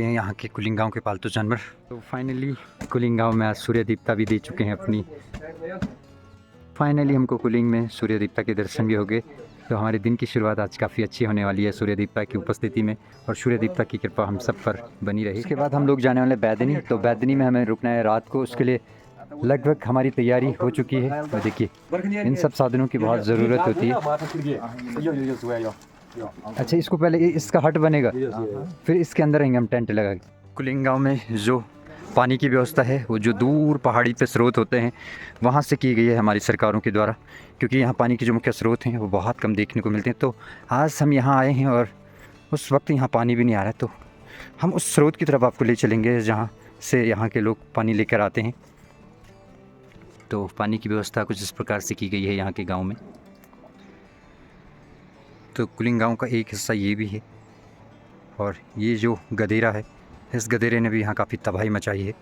ये हैं यहाँ के कुलिंग गाँव के पालतू जानवर। तो फाइनली कुलिंग गाँव में आज सूर्य दीप्ता भी दे चुके हैं अपनी। फाइनली हमको कुलिंग में सूर्य दीप्ता के दर्शन भी हो गए। तो हमारे दिन की शुरुआत आज काफ़ी अच्छी होने वाली है सूर्य दीप्ता की उपस्थिति में, और सूर्य दीप्ता की कृपा हम सब पर बनी रही। इसके बाद हम लोग जाने वाले बैदनी। तो बैदनी में हमें रुकना है रात को, उसके लिए लगभग हमारी तैयारी हो चुकी है। और देखिए इन सब साधनों की बहुत ज़रूरत होती है। अच्छा, इसको पहले इसका हट बनेगा, फिर इसके अंदर रहेंगे हम टेंट लगा के। कुलिंग गाँव में जो पानी की व्यवस्था है वो जो दूर पहाड़ी पे स्रोत होते हैं वहाँ से की गई है हमारी सरकारों के द्वारा, क्योंकि यहाँ पानी के जो मुख्य स्रोत हैं वो बहुत कम देखने को मिलते हैं। तो आज हम यहाँ आए हैं और उस वक्त यहाँ पानी भी नहीं आ रहा है, तो हम उस स्रोत की तरफ आपको ले चलेंगे जहाँ से यहाँ के लोग पानी लेकर आते हैं। तो पानी की व्यवस्था कुछ इस प्रकार से की गई है यहाँ के गाँव में। तो कुलिंग गाँव का एक हिस्सा ये भी है, और ये जो गदेरा है, इस गदेरे ने भी यहाँ काफ़ी तबाही मचाई है।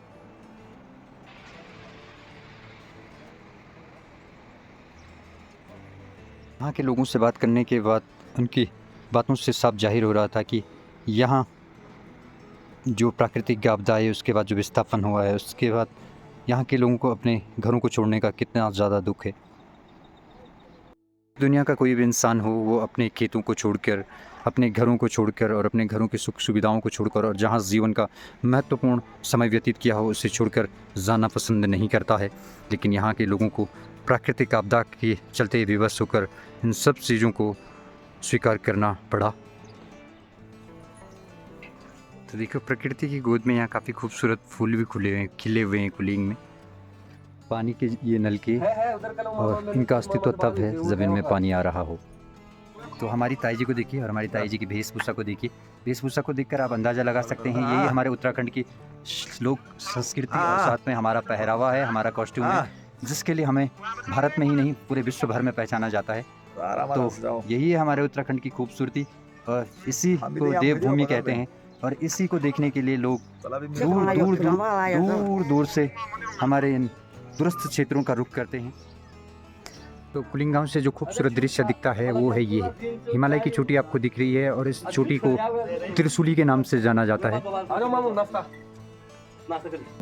यहाँ के लोगों से बात करने के बाद उनकी बातों से साफ जाहिर हो रहा था कि यहाँ जो प्राकृतिक आपदा है, उसके बाद जो विस्थापन हुआ है, उसके बाद यहाँ के लोगों को अपने घरों को छोड़ने का कितना ज़्यादा दुख है। दुनिया का कोई भी इंसान हो, वो अपने खेतों को छोड़कर, अपने घरों को छोड़कर और अपने घरों की सुख सुविधाओं को छोड़कर और जहाँ जीवन का महत्वपूर्ण समय व्यतीत किया हो उसे छोड़कर जाना पसंद नहीं करता है। लेकिन यहाँ के लोगों को प्राकृतिक आपदा के चलते विवश होकर इन सब चीज़ों को स्वीकार करना पड़ा। तो देखो प्रकृति की गोद में यहाँ काफ़ी खूबसूरत फूल भी खिले हुए हैं कुलिंग में। पानी के ये नलके, और इनका अस्तित्व तब है जब इनमें पानी आ रहा हो। तो हमारी ताई जी को देखिए और हमारी ताई जी की वेशभूषा को देखिए। वेशभूषा को देखकर आप अंदाज़ा लगा सकते हैं यही हमारे उत्तराखंड की लोक संस्कृति और साथ में हमारा पहरावा है, हमारा कॉस्ट्यूम है, जिसके लिए हमें भारत में ही नहीं पूरे विश्व भर में पहचाना जाता है। तो यही है हमारे उत्तराखंड की खूबसूरती, और इसी को देवभूमि कहते हैं। और इसी को देखने के लिए लोग दूर दूर से हमारे इन दूरस्थ क्षेत्रों का रुख करते हैं। तो कुलिंग गाँव से जो खूबसूरत दृश्य दिखता है वो है ये हिमालय की चोटी आपको दिख रही है, और इस चोटी को त्रिशूली के नाम से जाना जाता है।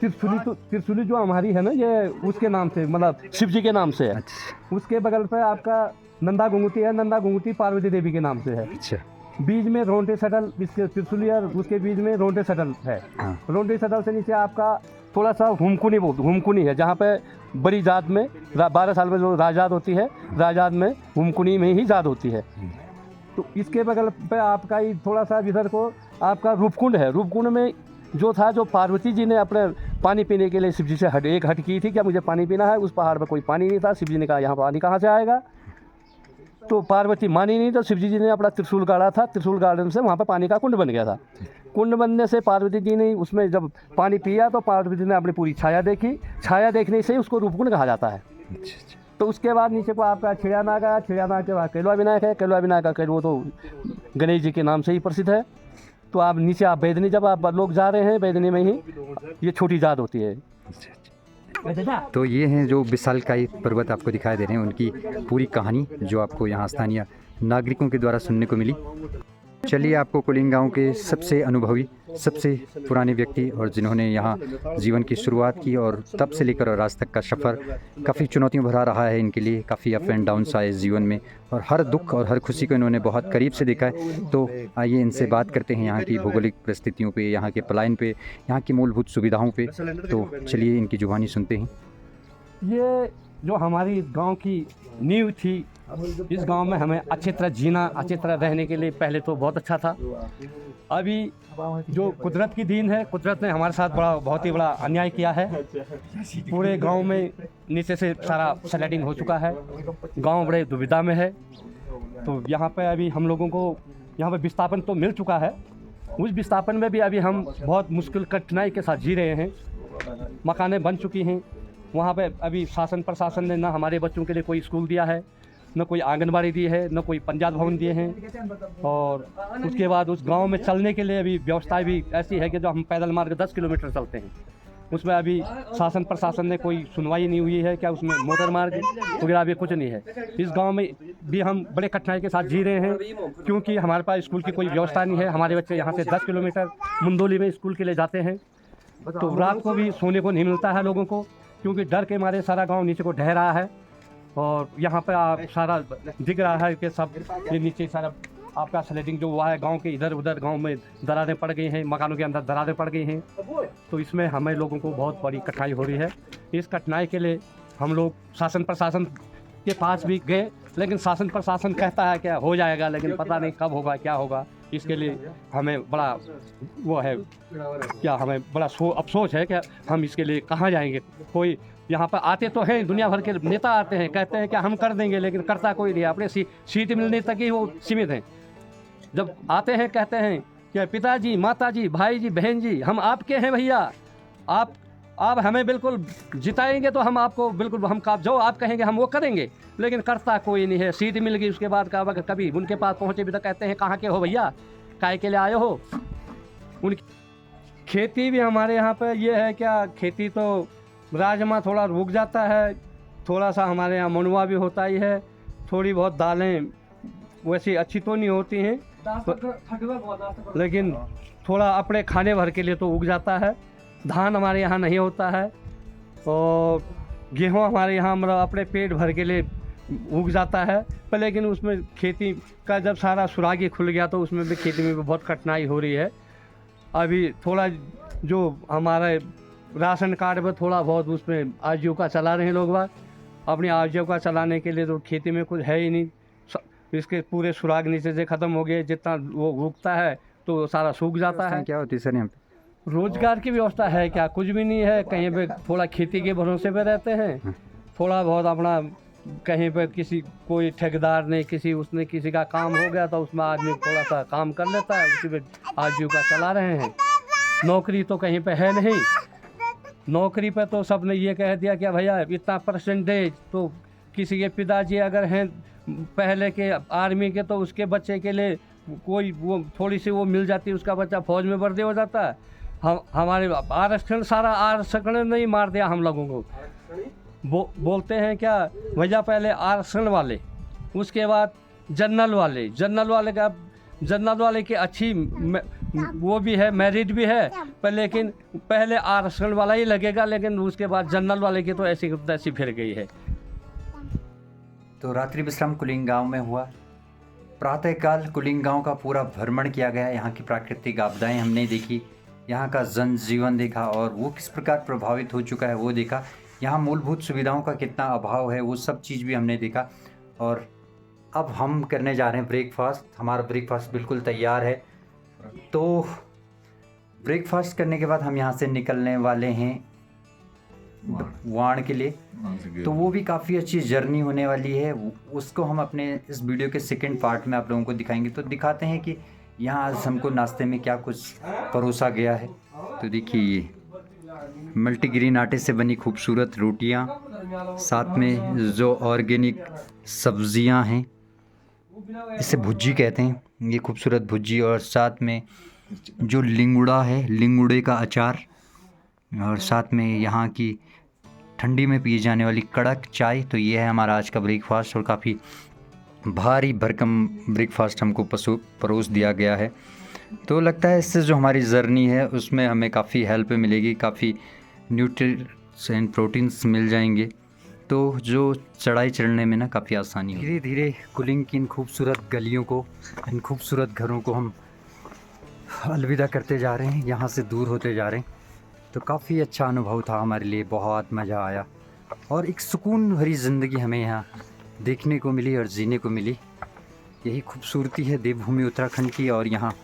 त्रिशूली जो हमारी है ना, ये उसके नाम से, मतलब शिव जी के नाम से है। अच्छा। उसके बगल पे आपका नंदा गुंगुती है, नंदा गुंगुती पार्वती देवी के नाम से है। अच्छा। बीज में रोंटे सटल, इसके त्रिशूली और उसके बीज में रोंटे सटल है। हाँ। रोंटे सटल से नीचे आपका थोड़ा सा हुमकुनी है, जहाँ पे बड़ी जात में 12 साल में जो राजात होती है, राजात में हुमकुनी में ही जात होती है। तो इसके बगल पे आपका ही थोड़ा सा इधर को आपका रूपकुंड है। रूपकुंड में जो था, जो पार्वती जी ने अपने पानी पीने के लिए शिव जी से हट की थी, क्या मुझे पानी पीना है। उस पहाड़ पर कोई पानी नहीं था, शिव जी ने कहा यहाँ पानी कहाँ से आएगा। तो पार्वती मानी नहीं, तो शिव जी ने अपना त्रिशूल गाड़ा था, त्रिशूल गाड़ने से वहाँ पर पानी का कुंड बन गया था। कुंड बनने से पार्वती जी ने उसमें जब पानी पिया तो पार्वती जी ने अपनी पूरी छाया देखी, छाया देखने से उसको रूपकुंड कहा जाता है। तो उसके बाद नीचे को आपका छिड़ियानाग आया, छिड़ियानाग के बाद कैलवा विनायक है, कैलवा विनायक का वो तो गणेश जी के नाम से ही प्रसिद्ध है। तो आप नीचे आप बैदनी, जब आप लोग जा रहे हैं बैदनी में ही ये छोटी जात होती है। तो ये हैं जो विशालकाय पर्वत आपको दिखाई दे रहे हैं, उनकी पूरी कहानी जो आपको यहाँ स्थानीय नागरिकों के द्वारा सुनने को मिली। चलिए आपको कुलिंग गाँव के सबसे अनुभवी, सबसे पुराने व्यक्ति और जिन्होंने यहाँ जीवन की शुरुआत की और तब से लेकर और आज तक का सफ़र काफ़ी चुनौतियों भरा रहा है इनके लिए, काफ़ी अप एंड डाउन्स आए जीवन में, और हर दुख और हर खुशी को इन्होंने बहुत करीब से देखा है। तो आइए इनसे बात करते हैं यहाँ की भौगोलिक परिस्थितियों पे, यहाँ के पलायन पे, यहाँ की मूलभूत सुविधाओं पे। तो चलिए इनकी जुबानी सुनते हैं। ये जो हमारी गांव की नींव थी, इस गांव में हमें अच्छी तरह जीना, अच्छी तरह रहने के लिए पहले तो बहुत अच्छा था। अभी जो कुदरत की दीन है, कुदरत ने हमारे साथ बहुत ही बड़ा अन्याय किया है। पूरे गांव में नीचे से सारा स्लैडिंग हो चुका है, गांव बड़े दुविधा में है। तो यहाँ पे अभी हम लोगों को यहाँ पे विस्थापन तो मिल चुका है, उस विस्थापन में भी अभी हम बहुत मुश्किल कठिनाई के साथ जी रहे हैं। मकानें बन चुकी हैं, वहाँ पे अभी शासन प्रशासन ने ना हमारे बच्चों के लिए कोई स्कूल दिया है, न कोई आंगनबाड़ी दी है, न कोई पंचायत भवन दिए हैं। और उसके बाद उस गांव में चलने के लिए अभी व्यवस्था भी ऐसी है कि जो हम पैदल मार्ग 10 किलोमीटर चलते हैं। उसमें अभी शासन प्रशासन ने कोई सुनवाई नहीं हुई है, क्या उसमें मोटर मार्ग वगैरह अभी कुछ नहीं है। इस गांव में भी हम बड़े कठिनाई के साथ जी रहे हैं, क्योंकि हमारे पास स्कूल की कोई व्यवस्था नहीं है। हमारे बच्चे यहाँ से 10 किलोमीटर मुंदोली में स्कूल के लिए जाते हैं, तो रात को भी सोने को नहीं मिलता है लोगों को, क्योंकि डर के मारे सारा गाँव नीचे को ढह रहा है। और यहाँ पर आप सारा दिख रहा है कि सब ये नीचे सारा आपका स्लेटिंग जो हुआ है, गांव के इधर उधर गांव में दरारें पड़ गई हैं, मकानों के अंदर दरारें पड़ गई हैं, तो इसमें हमें लोगों को बहुत बड़ी कठिनाई हो रही है। इस कठिनाई के लिए हम लोग शासन प्रशासन के पास भी गए, लेकिन शासन प्रशासन कहता है क्या हो जाएगा, लेकिन पता नहीं कब होगा क्या होगा। इसके लिए हमें बड़ा वो है, क्या हमें बड़ा अफसोस है कि हम इसके लिए कहाँ जाएंगे। कोई यहाँ पर आते तो हैं, दुनिया भर के नेता आते हैं, कहते हैं कि हम कर देंगे, लेकिन करता कोई नहीं। अपने सीट मिलने तक ही वो सीमित हैं। जब आते हैं कहते हैं कि पिताजी, माताजी, भाई जी, बहन जी, हम आपके हैं भैया, आप हमें बिल्कुल जिताएंगे तो हम आपको बिल्कुल हम जो आप कहेंगे हम वो करेंगे, लेकिन करता कोई नहीं है। सीट मिल गई उसके बाद कभी उनके पास पहुँचे भी तो कहते हैं कहाँ के हो भैया, काय के लिए आए हो। उनकी खेती भी हमारे यहाँ पर ये है, क्या खेती तो राजमा थोड़ा रुक जाता है, थोड़ा सा हमारे यहाँ मनुआ भी होता ही है, थोड़ी बहुत दालें वैसी अच्छी तो नहीं होती हैं, लेकिन थोड़ा अपने खाने भर के लिए तो उग जाता है। धान हमारे यहाँ नहीं होता है, और गेहूँ हमारे यहाँ मतलब अपने पेट भर के लिए उग जाता है, पर लेकिन उसमें खेती का जब सारा सुरागी खुल गया तो उसमें भी खेती में भी बहुत कठिनाई हो रही है। अभी थोड़ा जो हमारे राशन कार्ड पर थोड़ा बहुत उसमें आजीविका चला रहे हैं लोग बाग, अपनी आजीविका चलाने के लिए तो खेती में कुछ है ही नहीं। इसके पूरे सुराग नीचे से ख़त्म हो गए, जितना वो उगता है तो सारा सूख जाता है। क्या होती है सर यहाँ पे? रोजगार की व्यवस्था है क्या? कुछ भी नहीं है। कहीं पे थोड़ा खेती के भरोसे पे रहते हैं, थोड़ा बहुत अपना कहीं पे किसी कोई ठेकेदार ने किसी का काम हो गया तो उसमें आदमी थोड़ा सा काम कर लेता है, उसी पे आजीविका चला रहे हैं। नौकरी तो कहीं पे है नहीं। नौकरी पे तो सबने ये कह दिया कि भैया इतना परसेंटेज, तो किसी के पिताजी अगर हैं पहले के आर्मी के तो उसके बच्चे के लिए कोई वो थोड़ी सी वो मिल जाती है, उसका बच्चा फौज में भर्ती हो जाता है। हमारे आरक्षण सारा आरक्षण नहीं मार दिया हम लोगों को। बोलते हैं क्या भैया पहले आरक्षण वाले, उसके बाद जनरल वाले की अच्छी वो भी है, मेरिट भी है, पर लेकिन पहले आरक्षण वाला ही लगेगा, लेकिन उसके बाद जनरल वाले की तो ऐसी तैसी फिर गई है। तो रात्रि विश्राम कुलिंग गांव में हुआ। प्रातःकाल कुलिंग गांव का पूरा भ्रमण किया गया। यहाँ की प्राकृतिक आपदाएं हमने देखी, यहाँ का जनजीवन देखा और वो किस प्रकार प्रभावित हो चुका है वो देखा। यहाँ मूलभूत सुविधाओं का कितना अभाव है वो सब चीज़ भी हमने देखा। और अब हम करने जा रहे हैं ब्रेकफास्ट। हमारा ब्रेकफास्ट बिल्कुल तैयार है, तो ब्रेकफास्ट करने के बाद हम यहाँ से निकलने वाले हैं वाण के लिए। तो वो भी काफ़ी अच्छी जर्नी होने वाली है, उसको हम अपने इस वीडियो के सेकंड पार्ट में आप लोगों को दिखाएंगे। तो दिखाते हैं कि यहाँ आज हमको नाश्ते में क्या कुछ परोसा गया है। तो देखिए मल्टीग्रेन आटे से बनी खूबसूरत रोटियाँ, साथ में जो ऑर्गेनिक सब्जियाँ हैं, इसे भुज्जी कहते हैं, ये खूबसूरत भुज्जी, और साथ में जो लिंगुड़ा है, लिंगुड़े का अचार, और साथ में यहाँ की ठंडी में पी जाने वाली कड़क चाय। तो ये है हमारा आज का ब्रेकफास्ट, और काफ़ी भारी भरकम ब्रेकफास्ट हमको परोस दिया गया है। तो लगता है इससे जो हमारी जर्नी है उसमें हमें काफ़ी हेल्प मिलेगी, काफ़ी न्यूट्रिएंट्स एंड प्रोटीन्स मिल जाएंगे, तो जो चढ़ाई चढ़ने में ना काफ़ी आसानी होगी। धीरे धीरे कुलिंग की इन खूबसूरत गलियों को, इन खूबसूरत घरों को हम अलविदा करते जा रहे हैं, यहाँ से दूर होते जा रहे हैं। तो काफ़ी अच्छा अनुभव था हमारे लिए, बहुत मज़ा आया और एक सुकून भरी ज़िंदगी हमें यहाँ देखने को मिली और जीने को मिली। यही खूबसूरती है देवभूमि उत्तराखंड की, और यहाँ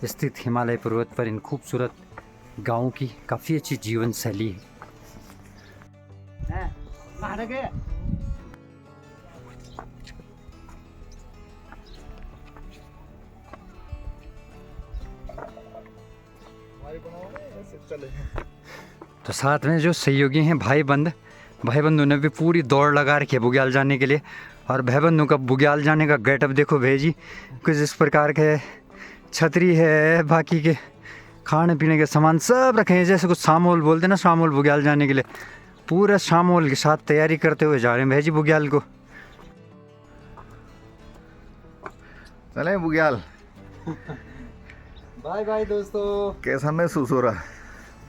स्थित हिमालय पर्वत पर इन खूबसूरत गाँवों की काफ़ी अच्छी जीवन शैली है। तो साथ में जो सहयोगी हैं भाईबंधों ने भी पूरी दौड़ लगा रखी है बुग्याल जाने के लिए। और भाईबंधों का बुग्याल जाने का गेटअप देखो भेजी, कुछ इस प्रकार के छतरी है, बाकी के खाने पीने के सामान सब रखे हैं, जैसे कुछ शामोल बोलते हैं ना, शामोल बुग्याल जाने के लिए पूरा शामोल के साथ तैयारी करते हुए जा रहे हैं भाई जी बुग्याल को। चलें बुग्याल। बाय बाय दोस्तों। कैसा महसूस हो रहा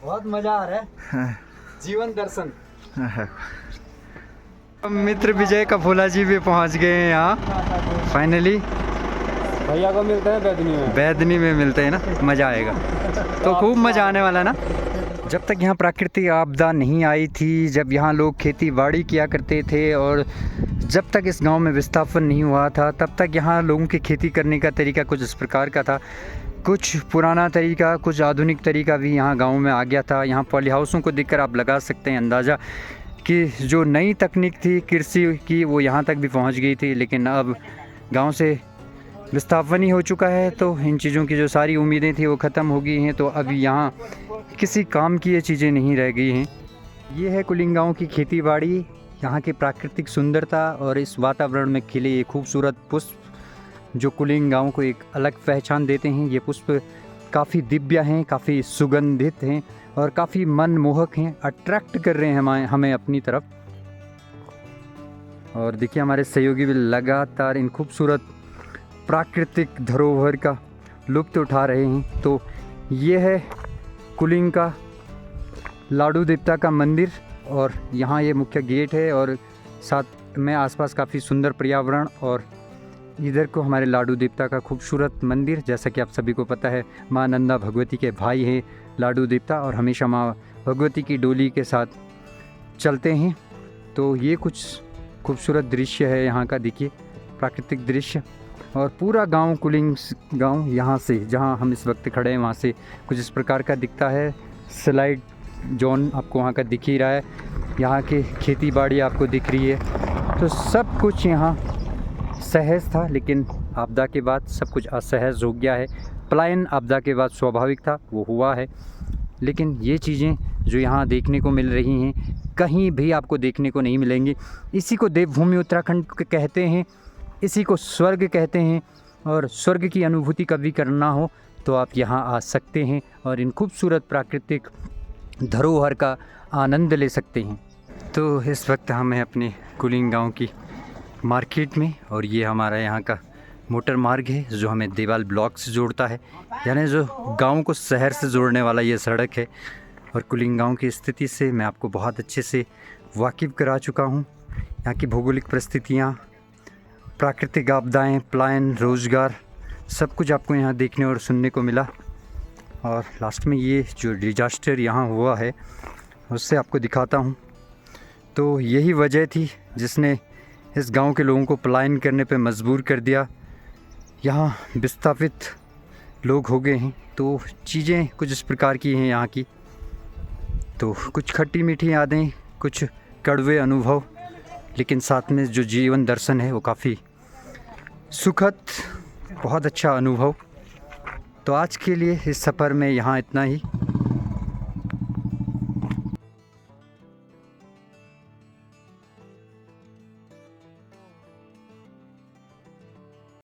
बहुत मज़ा आ रहा है, जीवन दर्शन। मित्र विजय कफोला जी भी पहुंच गए हैं यहाँ फाइनली। भैया को मिलते हैं बैदनी में, बैदनी में मिलते हैं ना, मज़ा आएगा। तो खूब मज़ा आने वाला ना। जब तक यहाँ प्राकृतिक आपदा नहीं आई थी, जब यहाँ लोग खेती बाड़ी किया करते थे और जब तक इस गांव में विस्थापन नहीं हुआ था, तब तक यहाँ लोगों की खेती करने का तरीका कुछ इस प्रकार का था। कुछ पुराना तरीका, कुछ आधुनिक तरीका भी यहाँ गांव में आ गया था। यहाँ पॉली हाउसों को देखकर आप लगा सकते हैं अंदाज़ा कि जो नई तकनीक थी कृषि की वो यहाँ तक भी पहुँच गई थी। लेकिन अब गाँव से विस्थापन ही हो चुका है, तो इन चीज़ों की जो सारी उम्मीदें थी वो ख़त्म हो गई हैं। तो अभी यहाँ किसी काम की ये चीज़ें नहीं रह गई हैं। ये है कुलिंग गाँव की खेती बाड़ी, यहाँ की प्राकृतिक सुंदरता और इस वातावरण में खिले ये खूबसूरत पुष्प जो कुलिंग गाँव को एक अलग पहचान देते हैं। ये पुष्प काफ़ी दिव्य हैं, काफ़ी सुगंधित हैं और काफ़ी मनमोहक हैं, अट्रैक्ट कर रहे हैं हमें अपनी तरफ। और देखिए हमारे सहयोगी भी लगातार इन खूबसूरत प्राकृतिक धरोहर का लुत्फ़ उठा रहे हैं। तो ये है कुलिंग का लाडू देवता का मंदिर और यहाँ ये मुख्य गेट है और साथ में आसपास काफ़ी सुंदर पर्यावरण और इधर को हमारे लाडू देवता का खूबसूरत मंदिर। जैसा कि आप सभी को पता है, माँ नंदा भगवती के भाई हैं लाडू देवता और हमेशा माँ भगवती की डोली के साथ चलते हैं। तो ये कुछ खूबसूरत दृश्य है यहाँ का, देखिए प्राकृतिक दृश्य। और पूरा गांव कुलिंग गांव यहाँ से जहाँ हम इस वक्त खड़े हैं वहाँ से कुछ इस प्रकार का दिखता है। स्लाइड जोन आपको वहाँ का दिख ही रहा है, यहाँ की खेती बाड़ी आपको दिख रही है। तो सब कुछ यहाँ सहज था, लेकिन आपदा के बाद सब कुछ असहज हो गया है। पलायन आपदा के बाद स्वाभाविक था, वो हुआ है। लेकिन ये चीज़ें जो यहाँ देखने को मिल रही हैं कहीं भी आपको देखने को नहीं मिलेंगी। इसी को देवभूमि उत्तराखंड कहते हैं, इसी को स्वर्ग कहते हैं। और स्वर्ग की अनुभूति कभी करना हो तो आप यहाँ आ सकते हैं और इन खूबसूरत प्राकृतिक धरोहर का आनंद ले सकते हैं। तो इस वक्त हम हैं अपने कुलिंग गांव की मार्केट में और ये हमारा यहाँ का मोटर मार्ग है जो हमें देवाल ब्लॉक से जोड़ता है, यानी जो गांव को शहर से जोड़ने वाला ये सड़क है। और कुलिंग गांव की स्थिति से मैं आपको बहुत अच्छे से वाकिफ़ करा चुका हूँ। यहाँ की भौगोलिक परिस्थितियाँ, प्राकृतिक आपदाएँ, पलायन, रोज़गार, सब कुछ आपको यहाँ देखने और सुनने को मिला। और लास्ट में ये जो डिजास्टर यहाँ हुआ है उससे आपको दिखाता हूँ। तो यही वजह थी जिसने इस गांव के लोगों को पलायन करने पे मजबूर कर दिया। यहाँ विस्थापित लोग हो गए हैं। तो चीज़ें कुछ इस प्रकार की हैं यहाँ की। तो कुछ खट्टी मीठी यादें, कुछ कड़वे अनुभव, लेकिन साथ में जो जीवन दर्शन है वो काफ़ी सुखद, बहुत अच्छा अनुभव। तो आज के लिए इस सफ़र में यहाँ इतना ही।